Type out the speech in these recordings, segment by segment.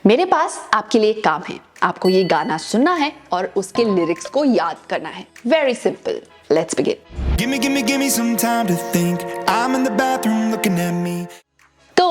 मेरे पास आपके लिए एक काम है, आपको ये गाना सुनना है और उसके लिरिक्स को याद करना है। Very simple, let's begin. Give me some time to think. I'm in the bathroom looking at me. तो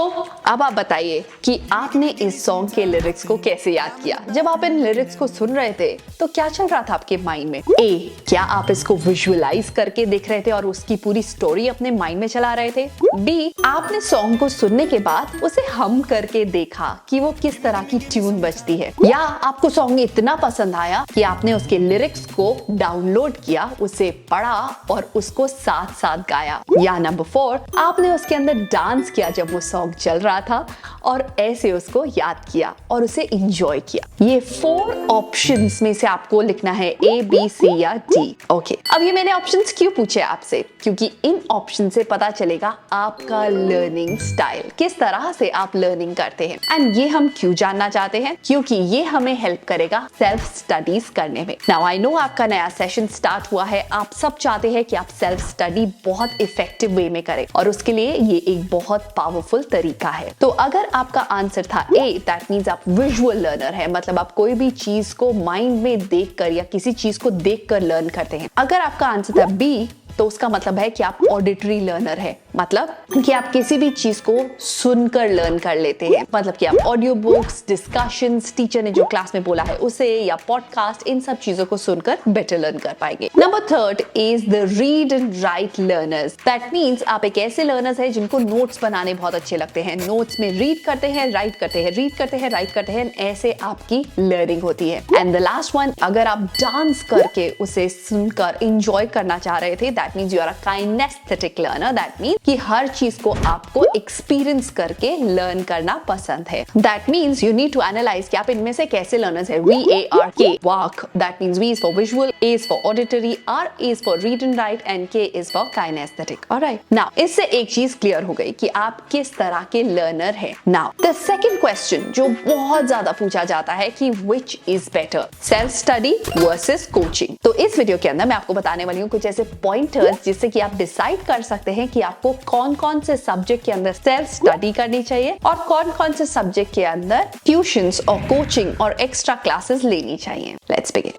अब आप बताइए कि आपने इस सॉन्ग के लिरिक्स को कैसे याद किया। जब आप इन लिरिक्स को सुन रहे थे तो क्या चल रहा था आपके माइंड में? ए, क्या आप इसको विजुअलाइज करके देख रहे थे और उसकी पूरी स्टोरी अपने माइंड में चला रहे थे? बी, आपने सॉन्ग को सुनने के बाद उसे हम करके देखा कि वो किस तरह की ट्यून बजती है, या आपको सॉन्ग इतना पसंद आया कि आपने उसके लिरिक्स को डाउनलोड किया, उसे पढ़ा और उसको साथ साथ गाया, या नंबर 4, आपने उसके अंदर डांस किया जब वो सॉन्ग चल रहा था और ऐसे उसको याद किया और उसे एंजॉय किया। ये 4 ऑप्शंस में से आपको लिखना है ए, बी, सी या डी। ओके, अब ये मैंने ऑप्शंस क्यों पूछे आपसे? क्योंकि इन ऑप्शन से पता चलेगा आपका लर्निंग स्टाइल, किस तरह से आप लर्निंग करते हैं। एंड ये हम क्यों जानना चाहते हैं? क्योंकि ये हमें हेल्प करेगा सेल्फ स्टडीज करने में। नाउ आई नो आपका नया सेशन स्टार्ट हुआ है, आप सब चाहते हैं कि आप सेल्फ स्टडी बहुत इफेक्टिव वे में करें और उसके लिए ये एक बहुत पावरफुल तरीका है। तो अगर आपका आंसर था ए, दैट मींस आप विजुअल लर्नर है, मतलब आप कोई भी चीज को माइंड में देखकर या किसी चीज को देखकर लर्न करते हैं। अगर आपका आंसर था बी, तो उसका मतलब है कि आप ऑडिटरी लर्नर है, मतलब कि आप किसी भी चीज को सुनकर लर्न कर लेते हैं, मतलब कि आप ऑडियो बुक्स, डिस्कशंस, टीचर ने जो क्लास में बोला है उसे, या पॉडकास्ट, इन सब चीजों को सुनकर बेटर लर्न कर पाएंगे। Number 3 is the read and right learners. That means आप एक ऐसे लर्नर्स हैं जिनको नोट्स बनाने बहुत अच्छे लगते हैं, नोट्स में रीड करते हैं, राइट करते हैं, रीड करते हैं, राइट करते हैं, ऐसे आपकी लर्निंग होती है। एंड द लास्ट वन, अगर आप डांस करके उसे सुनकर एंजॉय करना चाह रहे थे, that means you are a kinesthetic learner. That means कि हर चीज को आपको एक्सपीरियंस करके लर्न करना पसंद है। That means you need to analyse कि आप इनमें से कैसे लर्नर्स है। VARK, walk, that means V is for visual, A is for auditory, R is for read and write and K is for kinesthetic. Alright, now इससे एक चीज clear हो गई कि आप किस तरह के लर्नर हैं। Now the second question जो बहुत ज्यादा पूछा जाता है कि which is better, self study versus coaching। तो इस वीडियो के अंदर मैं आपको बताने वाली हूँ कुछ ऐसे पॉइंटर्स जिससे कि आप डिसाइड कर सकते हैं कि आपको कौन कौन से सब्जेक्ट के अंदर सेल्फ स्टडी करनी चाहिए और कौन कौन से सब्जेक्ट के अंदर ट्यूशंस और कोचिंग और एक्स्ट्रा क्लासेस लेनी चाहिए। Let's begin.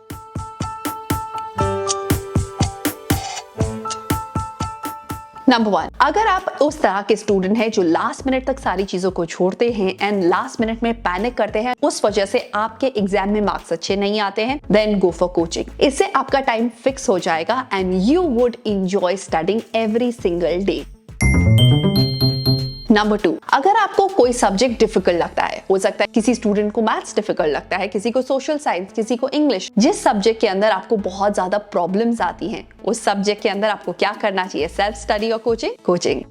नंबर 1, अगर आप उस तरह के स्टूडेंट हैं जो लास्ट मिनट तक सारी चीजों को छोड़ते हैं एंड लास्ट मिनट में पैनिक करते हैं, उस वजह से आपके एग्जाम में मार्क्स अच्छे नहीं आते हैं, देन गो फॉर कोचिंग। इससे आपका टाइम फिक्स हो जाएगा and you would enjoy studying every single day. Number 2, अगर आपको कोई सब्जेक्ट डिफिकल्ट लगता है, हो सकता है किसी स्टूडेंट को मैथ्स डिफिकल्ट लगता है, किसी को सोशल साइंस, किसी को इंग्लिश, जिस सब्जेक्ट के अंदर आपको बहुत ज्यादा प्रॉब्लम्स आती हैं, उस सब्जेक्ट के अंदर आपको क्या करना चाहिए? सेल्फ स्टडी और coaching? Coaching.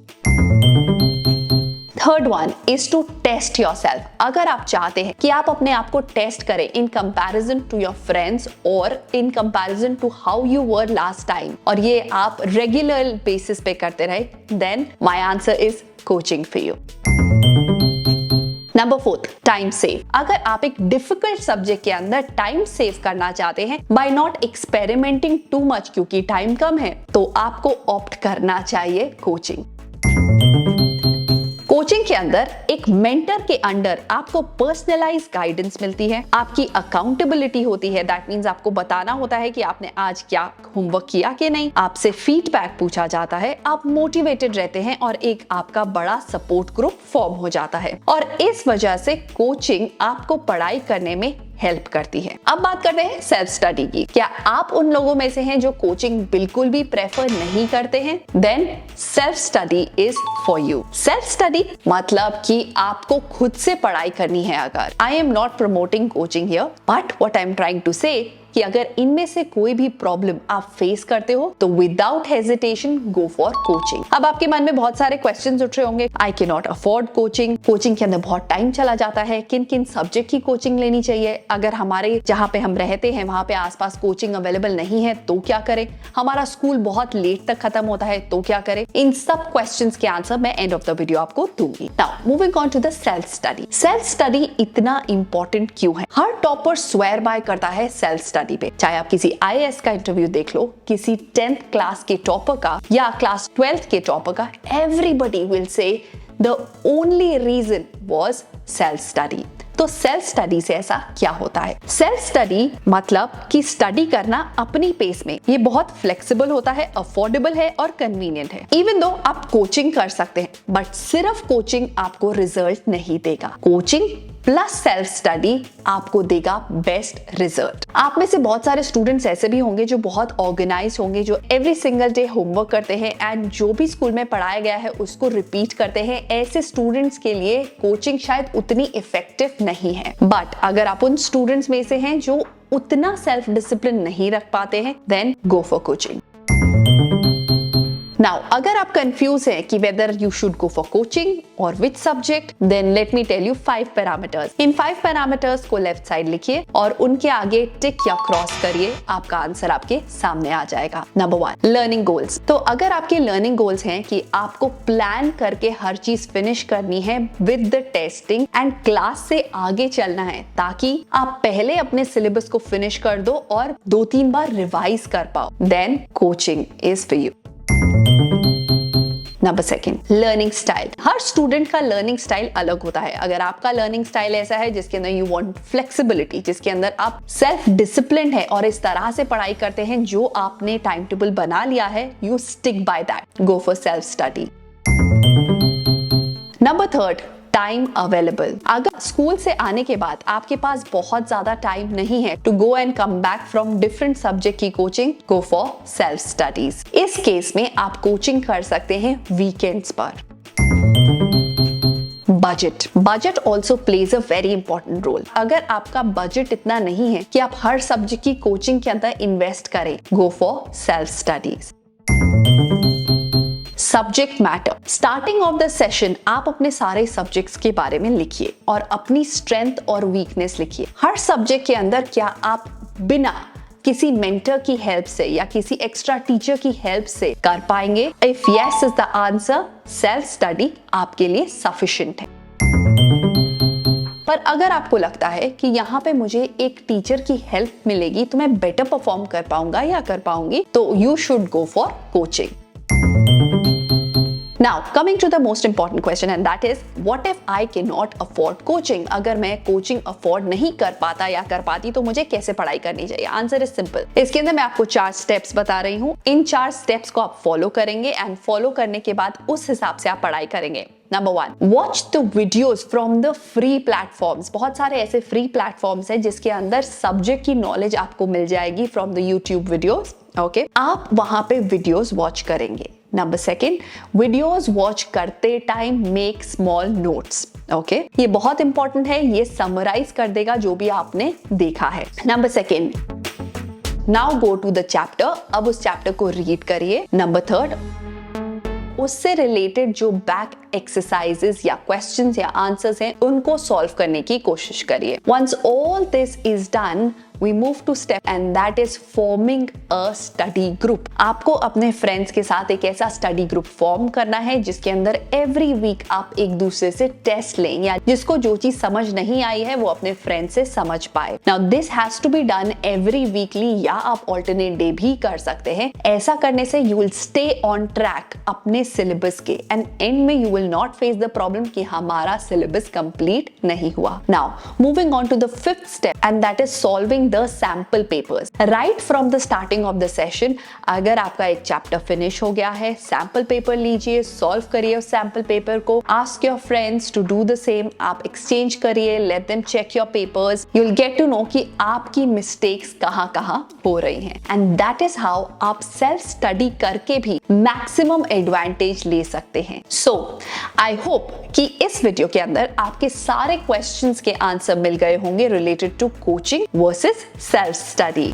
Third one is to test yourself. अगर आप चाहते हैं कि आप अपने आप को टेस्ट करें in comparison to your friends और in comparison to how you were last time, और ये आप रेगुलर बेसिस पे करते रहे, then my answer is coaching for you. Number 4, time save. अगर आप एक डिफिकल्ट सब्जेक्ट के अंदर टाइम सेव करना चाहते हैं by not experimenting too much, क्योंकि टाइम कम है, तो आपको ऑप्ट करना चाहिए कोचिंग। कोचिंग के अंदर एक मेंटर के अंडर आपको पर्सनलाइज गाइडेंस मिलती है, आपकी अकाउंटेबिलिटी होती है। दैट मींस आपको बताना होता है कि आपने आज क्या होमवर्क किया कि नहीं, आपसे फीडबैक पूछा जाता है, आप मोटिवेटेड रहते हैं और एक आपका बड़ा सपोर्ट ग्रुप फॉर्म हो जाता है। और इस वजह से कोचिंग आपको पढ़ाई करने में हेल्प करती है। अब बात करते हैं सेल्फ स्टडी की। क्या आप उन लोगों में से हैं जो कोचिंग बिल्कुल भी प्रेफर नहीं करते हैं? Then self study is for you. Self study मतलब कि आपको खुद से पढ़ाई करनी है। अगर I am not promoting coaching here, but what I am trying to say कि अगर इनमें से कोई भी प्रॉब्लम आप फेस करते हो तो without hesitation go for coaching. अब आपके मन में बहुत सारे क्वेश्चंस उठ रहे होंगे, I can not afford coaching, coaching के अंदर बहुत टाइम चला जाता है, किन किन सब्जेक्ट की कोचिंग लेनी चाहिए, अगर हमारे जहाँ पे हम रहते हैं वहां पे आसपास कोचिंग अवेलेबल नहीं है तो क्या करें, हमारा स्कूल बहुत लेट तक खत्म होता है तो क्या करें। इन सब क्वेश्चंस के आंसर मैं एंड ऑफ द वीडियो आपको दूंगी। Now moving on to the self study. Self study इतना इंपॉर्टेंट क्यों है? हर टॉपर स्वेयर बाय करता है सेल्फ स्टडी पे, चाहे आप किसी IAS का इंटरव्यू देख लो, किसी 10th क्लास के टॉपर का या क्लास 12th के टॉपर का, everybody will say the only reason was self study. तो सेल्फ स्टडी से ऐसा क्या होता है? सेल्फ स्टडी मतलब कि स्टडी करना अपनी पेस में। ये बहुत फ्लेक्सिबल होता है, अफोर्डेबल है और कन्वीनियंट है। इवन दो आप कोचिंग कर सकते हैं, बट सिर्फ कोचिंग आपको रिजल्ट नहीं देगा। कोचिंग प्लस सेल्फ स्टडी आपको देगा बेस्ट रिजल्ट। आप में से बहुत सारे स्टूडेंट्स ऐसे भी होंगे जो बहुत ऑर्गेनाइज होंगे, जो एवरी सिंगल डे होमवर्क करते हैं एंड जो भी स्कूल में पढ़ाया गया है उसको रिपीट करते हैं। ऐसे स्टूडेंट्स के लिए कोचिंग शायद उतनी इफेक्टिव नहीं है। बट अगर आप उन स्टूडेंट्स में से हैं जो उतना सेल्फ डिसिप्लिन नहीं रख पाते हैं, then go for coaching. Now, अगर आप कंफ्यूज हैं कि whether you should go for coaching or which subject, then let me tell you 5 parameters. In 5 parameters को लेफ्ट साइड लिखिए और उनके आगे टिक या क्रॉस करिए, आपका आंसर आपके सामने आ जाएगा। Number 1, learning goals. तो अगर आपके लर्निंग गोल्स हैं कि आपको प्लान करके हर चीज फिनिश करनी है with the testing and class से आगे चलना है, ताकि आप पहले अपने सिलेबस को फिनिश कर दो और 2-3 बार रिवाइज कर पाओ, then coaching is for you. Number 2, learning style. हर स्टूडेंट का लर्निंग स्टाइल अलग होता है। अगर आपका लर्निंग स्टाइल ऐसा है जिसके अंदर यू वांट फ्लेक्सिबिलिटी, जिसके अंदर आप सेल्फ डिसिप्लिन है और इस तरह से पढ़ाई करते हैं जो आपने टाइम टेबल बना लिया है, you stick by that, go for self study. Number 3, time available. अगर स्कूल से आने के बाद आपके पास बहुत ज्यादा टाइम नहीं है to go and come back from different subject की coaching, go for self studies. इस केस में आप कोचिंग कर सकते हैं वीकेंड्स पर। Budget also plays a very important role. अगर आपका बजट इतना नहीं है कि आप हर सब्जेक्ट की कोचिंग के अंदर इन्वेस्ट करें, गो for self studies. Subject matter. Starting of the session आप अपने सारे सब्जेक्ट्स के बारे में लिखिए और अपनी स्ट्रेंथ और वीकनेस लिखिए। हर सब्जेक्ट के अंदर क्या आप बिना किसी मेंटर की हेल्प से या किसी एक्स्ट्रा टीचर की हेल्प से कर पाएंगे? If yes is the answer, self study आपके लिए सफिशिएंट है। पर अगर आपको लगता है कि यहाँ पे मुझे एक टीचर की हेल्प मिलेगी तो मैं बेटर परफॉर्म कर पाऊंगा या कर पाऊंगी, तो you should go for coaching. Now, coming to the most important question, and that is, what if I cannot afford coaching? अगर मैं कोचिंग अफोर्ड नहीं कर पाता या कर पाती तो मुझे कैसे पढ़ाई करनी चाहिए? Answer is simple. इसके अंदर मैं आपको 4 स्टेप्स बता रही हूँ। इन 4 स्टेप्स को आप फॉलो करेंगे एंड फॉलो करने के बाद उस हिसाब से आप पढ़ाई करेंगे। Number 1, watch the videos from the free platforms. बहुत सारे ऐसे फ्री प्लेटफॉर्म्स हैं जिसके अंदर सब्जेक्ट की नॉलेज आपको मिल जाएगी from the YouTube videos. Okay, आप वहां पे वीडियोज वॉच करेंगे। नंबर 2, वीडियोस वॉच करते time make small notes. Okay, ये बहुत इंपॉर्टेंट है, ये समराइज कर देगा जो भी आपने देखा है। Number 2, now go to the chapter. अब उस चैप्टर को रीड करिए। नंबर 3, उससे रिलेटेड जो बैक एक्सरसाइजेस या क्वेश्चंस या आंसर्स हैं उनको सॉल्व करने की कोशिश करिए। Once all this is done, we move to step and that is forming a study group। आपको अपने फ्रेंड्स के साथ एक ऐसा स्टडी ग्रुप फॉर्म करना है जिसके अंदर एवरी वीक आप एक दूसरे से टेस्ट लें, या जिसको जो चीज समझ नहीं आई है वो अपने फ्रेंड से समझ पाए। Now this has to be done every weekly, या आप ऑल्टरनेट डे भी कर सकते हैं। ऐसा करने से you will stay on track अपने सिलेबस के एंड एंड में you will not face the problem कि हमारा सिलेबस कंप्लीट नहीं हुआ। Now moving on to the 5th step and that is solving the sample papers right from the starting of the session। अगर आपका एक chapter finish हो गया है, सैंपल पेपर लीजिए, सॉल्व करिए उस सैंपल पेपर को, ask your friends to do the same. आप एक्सचेंज करिए, let them check your papers, you will get to know कि आपकी मिस्टेक्स कहाँ हो रही हैं, एंड दैट इज हाउ आप सेल्फ स्टडी करके भी मैक्सिमम एडवांटेज ले सकते हैं। सो आई होप कि इस वीडियो के अंदर आपके सारे क्वेश्चंस के आंसर मिल गए होंगे related to coaching versus self study.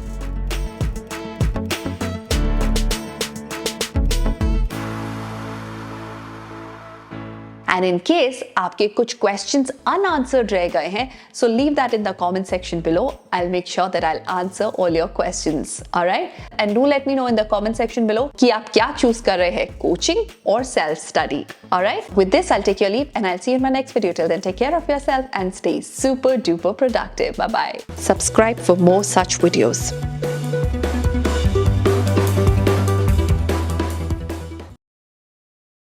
And in case आपके कुछ क्वेश्चंस अनआंसर्ड रह गए हैं, so leave that in the comment section below. I will make sure that I will answer all your questions, alright? And do let me know in the comment section below कि आप क्या choose कर रहे हैं, coaching और self study, alright? With this I will take your leave and I will see you in my next video. Till then take care of yourself and stay super duper productive. Bye bye. Subscribe for more such videos.